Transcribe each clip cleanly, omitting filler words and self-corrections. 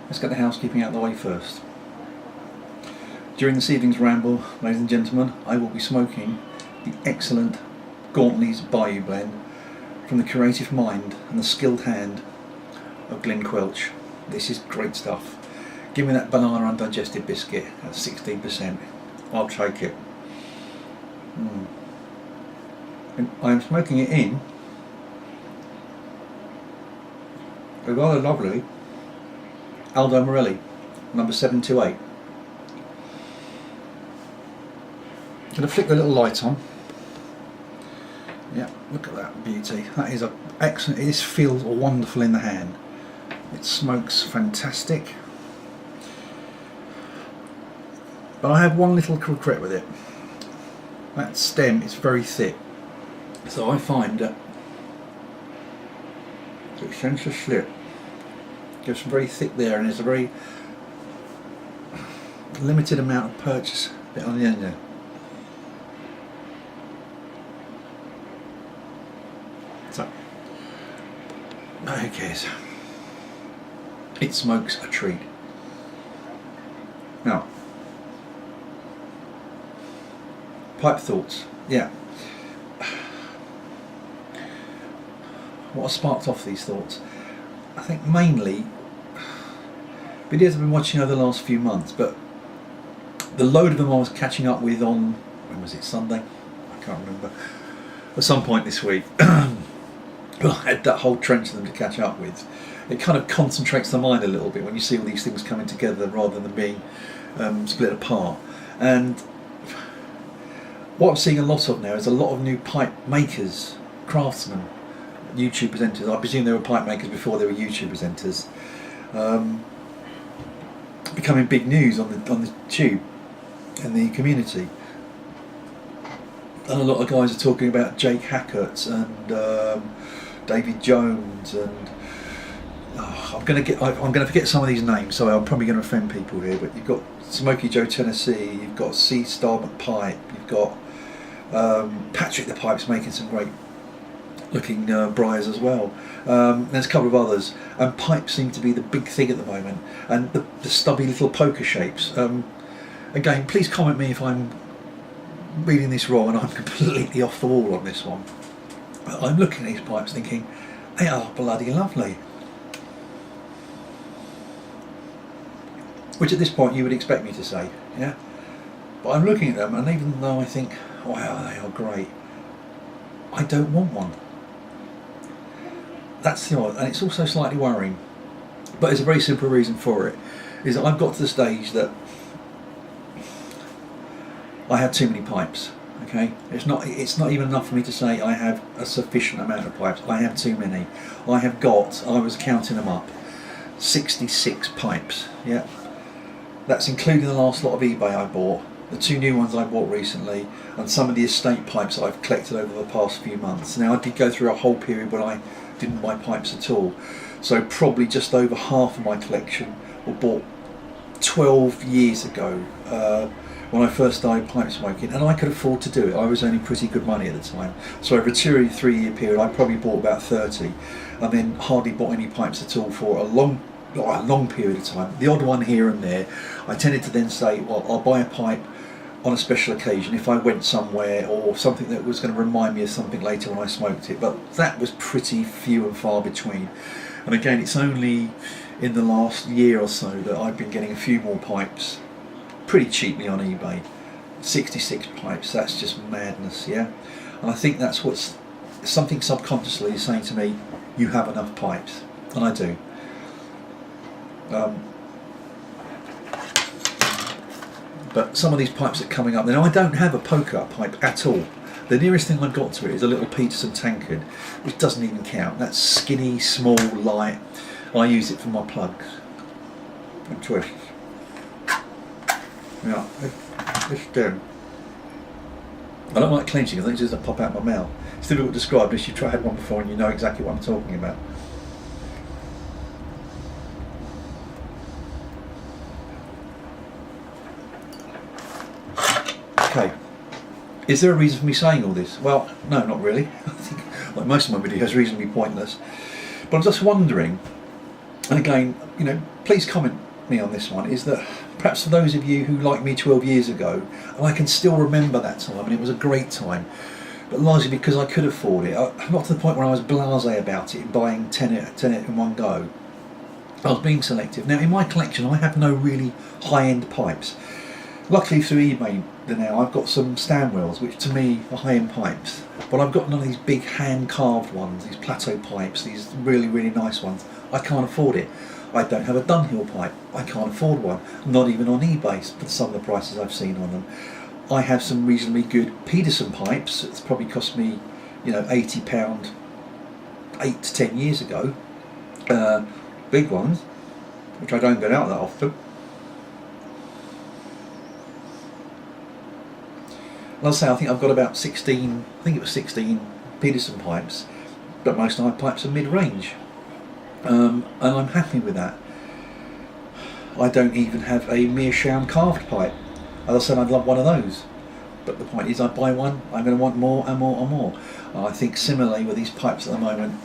let's get the housekeeping out of the way first. During this evening's ramble, ladies and gentlemen, I will be smoking the excellent Gauntly's Bayou blend from the creative mind and the skilled hand of Glyn Quelch. This is great stuff. Give me that banana undigested biscuit at 16%. I'll take it. And I'm smoking it in a rather lovely Aldo Morelli, number 728. I'm going to flick the little light on. Yeah, look at that beauty. That is excellent. This feels wonderful in the hand. It smokes fantastic. But I have one little regret with it. That stem is very thick. So I find that it tends to slip. It gets very thick there, and there's a very limited amount of purchase bit on the end there. So, who cares? It smokes a treat. Now, pipe thoughts. Yeah. What sparked off these thoughts? I think mainly videos I've been watching over the last few months, but the load of them I was catching up with on, when was it, Sunday? I can't remember. At some point this week. Well, I had that whole trench of them to catch up with. It kind of concentrates the mind a little bit when you see all these things coming together rather than being split apart. And what I'm seeing a lot of now is a lot of new pipe makers, craftsmen, YouTube presenters. I presume they were pipe makers before they were YouTube presenters. Becoming big news on the tube and the community. And a lot of guys are talking about Jake Hackett and David Jones, and I'm going to forget some of these names, so I'm probably going to offend people here. But you've got Smokey Joe Tennessee, you've got C. Star McPipe, you've got Patrick the Pipe's making some great looking briars as well. There's a couple of others, and pipes seem to be the big thing at the moment, and the stubby little poker shapes. Again, please comment me if I'm reading this wrong and I'm completely off the wall on this one. I'm looking at these pipes thinking they are bloody lovely, which at this point you would expect me to say, yeah, but I'm looking at them, and even though I think, wow, they are great, I don't want one. That's the odd, and it's also slightly worrying, but there's a very simple reason for it, is that I've got to the stage that I have too many pipes. Okay, it's not even enough for me to say I have a sufficient amount of pipes. I have too many. I was counting them up, 66 pipes. Yeah, that's including the last lot of eBay I bought, the 2 new ones I bought recently, and some of the estate pipes that I've collected over the past few months. Now, I did go through a whole period when I didn't buy pipes at all, so probably just over half of my collection were bought 12 years ago, when I first started pipe smoking, and I could afford to do it. I was earning pretty good money at the time, so over a 2-3 year period I probably bought about 30, and then hardly bought any pipes at all for a long period of time. The odd one here and there. I tended to then say, well, I'll buy a pipe on a special occasion if I went somewhere, or something that was going to remind me of something later when I smoked it, but that was pretty few and far between. And again, it's only in the last year or so that I've been getting a few more pipes pretty cheaply on eBay. 66 pipes, that's just madness, yeah? And I think that's what's something subconsciously is saying to me, you have enough pipes, and I do. But some of these pipes are coming up. Now, I don't have a poker pipe at all. The nearest thing I've got to it is a little Peterson tankard, which doesn't even count. That's skinny, small, light. I use it for my plugs and twists. Yeah, this stem. I don't like clenching, I think it just doesn't pop out my mouth. It's difficult to describe unless you've tried one before and you know exactly what I'm talking about. Okay, is there a reason for me saying all this? Well, no, not really. I think, like most of my videos, reasonably pointless. But I'm just wondering, and again, you know, please comment me on this one, is that perhaps for those of you who like me 12 years ago, and I can still remember that time, and it was a great time, but largely because I could afford it. Not to the point where I was blasé about it, buying 10 in one go. I was being selective. Now in my collection I have no really high-end pipes. Luckily through eBay now I've got some Stanwells, which to me are high-end pipes, but I've got none of these big hand-carved ones, these plateau pipes, these really, really nice ones. I can't afford it. I don't have a Dunhill pipe. I can't afford one, not even on eBay for some of the prices I've seen on them. I have some reasonably good Peterson pipes. It's probably cost me, you know, £80 8 to 10 years ago. Big ones, which I don't get out that often. And I'll say I think I've got about 16, I think it was 16 Peterson pipes, but most of my pipes are mid-range. And I'm happy with that. I don't even have a Meerschaum carved pipe. As I said, I'd love one of those. But the point is, I buy one, I'm going to want more and more and more. I think similarly with these pipes at the moment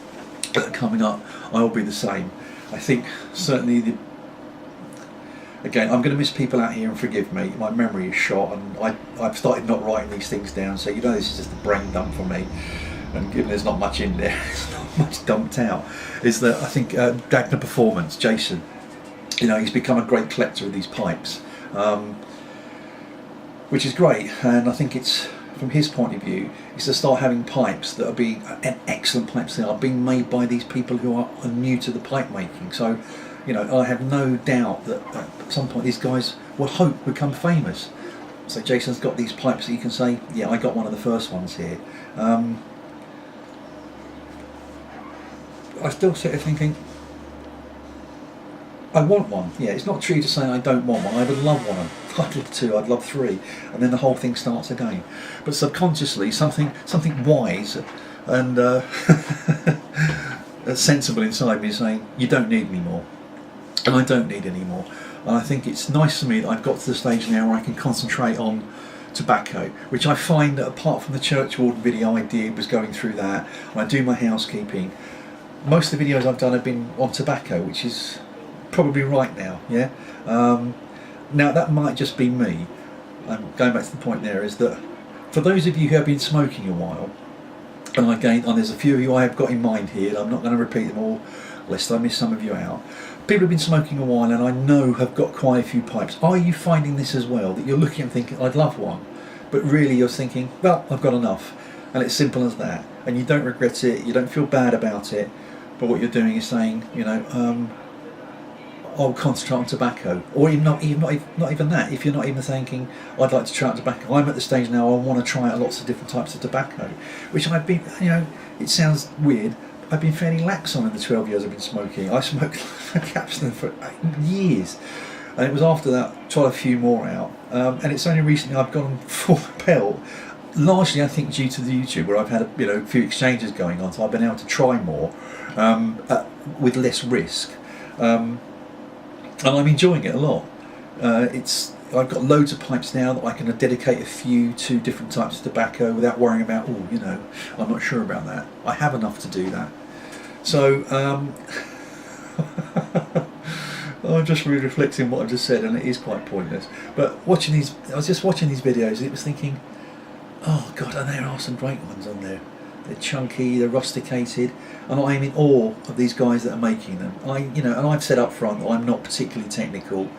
that are coming up, I will be the same. I think certainly again, I'm going to miss people out here, and forgive me, my memory is shot, and I've started not writing these things down, so you know this is just a brain dump for me. And given there's not much in there, there's not much dumped out, is that I think Dagner Performance, Jason, you know, he's become a great collector of these pipes, which is great, and I think it's, from his point of view, is to start having pipes that are being, excellent pipes that are being made by these people who are new to the pipe making. So, you know, I have no doubt that at some point these guys will hope become famous. So Jason's got these pipes that you can say, yeah, I got one of the first ones here. I still sit there thinking, I want one. Yeah, it's not true to say I don't want one. I would love one. I'd love two. I'd love three, and then the whole thing starts again. But subconsciously, something wise and sensible inside me is saying, you don't need any more, and I don't need any more. And I think it's nice for me that I've got to the stage now where I can concentrate on tobacco, which I find that apart from the church warden video I did, was going through that, and I do my housekeeping. Most of the videos I've done have been on tobacco, which is probably right now, yeah. Now that might just be me. I'm going back to the point there, is that for those of you who have been smoking a while, and again, and there's a few of you I have got in mind here, and I'm not going to repeat them all lest I miss some of you out. People have been smoking a while and I know have got quite a few pipes. Are you finding this as well, that you're looking and thinking, I'd love one, but really you're thinking, well, I've got enough, and it's simple as that, and you don't regret it, you don't feel bad about it, but what you're doing is saying, you know, I'll concentrate on tobacco, or even not even that. If you're not even thinking, I'd like to try out tobacco, I'm at the stage now I want to try out lots of different types of tobacco, which I've been, you know, it sounds weird, I've been fairly lax on in the 12 years I've been smoking. I smoked Capstan for years, and it was after that tried a few more out, and it's only recently I've gone full pelt. Largely, I think, due to the YouTube, where I've had a few exchanges going on, so I've been able to try more with less risk. And I'm enjoying it a lot. I've got loads of pipes now that I can dedicate a few to different types of tobacco without worrying about, oh, you know, I'm not sure about that. I have enough to do that. So I'm just really reflecting on what I've just said, and it is quite pointless. But I was just watching these videos, and it was thinking, oh God, and there are some great ones on there. They're chunky, they're rusticated, and I'm in awe of these guys that are making them. And I've said up front that I'm not particularly technical.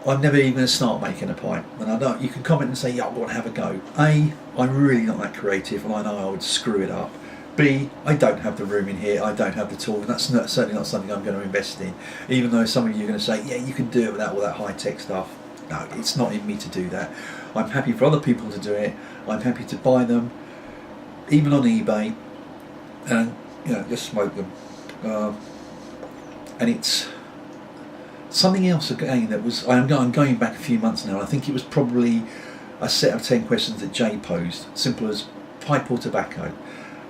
I'm never even going to start making a pipe, and I know you can comment and say, yeah, I want to have a go. A, I'm really not that creative, and I know I would screw it up. B, I don't have the room in here, I don't have the tool, and that's certainly not something I'm going to invest in. Even though some of you are going to say, yeah, you can do it without all that high-tech stuff. No, it's not in me to do that. I'm happy for other people to do it. I'm happy to buy them, even on eBay, and just smoke them. And it's something else again that was, I'm going back a few months now, I think it was probably a set of 10 questions that Jay posed, simple as pipe or tobacco.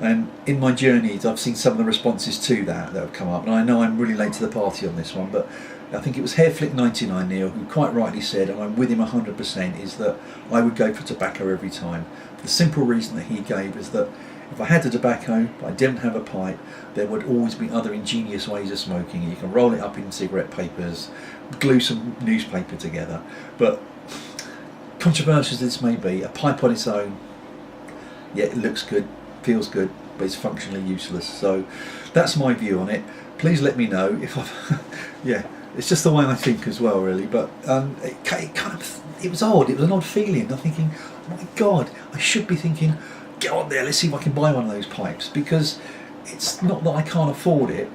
And in my journeys I've seen some of the responses to that have come up, and I know I'm really late to the party on this one, but I think it was Hairflick99 Neil who quite rightly said, and I'm with him 100%, is that I would go for tobacco every time. The simple reason that he gave is that if I had the tobacco but I didn't have a pipe, there would always be other ingenious ways of smoking. You can roll it up in cigarette papers, glue some newspaper together, but controversial as this may be, a pipe on its own, yeah, it looks good, feels good, but it's functionally useless. So that's my view on it. Please let me know if I've yeah, it's just the way I think as well, really. But it was odd. It was an odd feeling. I'm thinking, oh my God, I should be thinking, get on there, let's see if I can buy one of those pipes, because it's not that I can't afford it.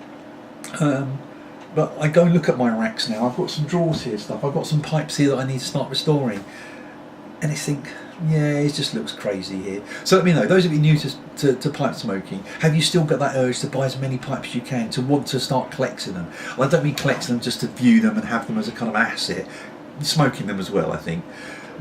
But I go and look at my racks now. I've got some drawers here, stuff. I've got some pipes here that I need to start restoring, and I think, yeah, it just looks crazy here. So let me know, those of you new to pipe smoking, have you still got that urge to buy as many pipes as you can, to want to start collecting them? Well, I don't mean collecting them just to view them and have them as a kind of asset, smoking them as well, I think.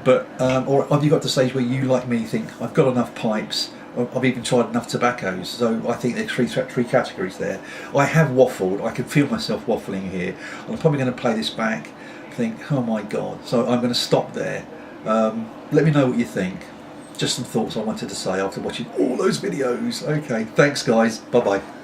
But or have you got to the stage where you, like me, think I've got enough pipes, I've even tried enough tobaccos? So I think there's three categories there. I have waffled, I can feel myself waffling here. I'm probably going to play this back, think, oh my God. So I'm going to stop there. Let me know what you think. Just some thoughts I wanted to say after watching all those videos. Okay, thanks guys, bye bye.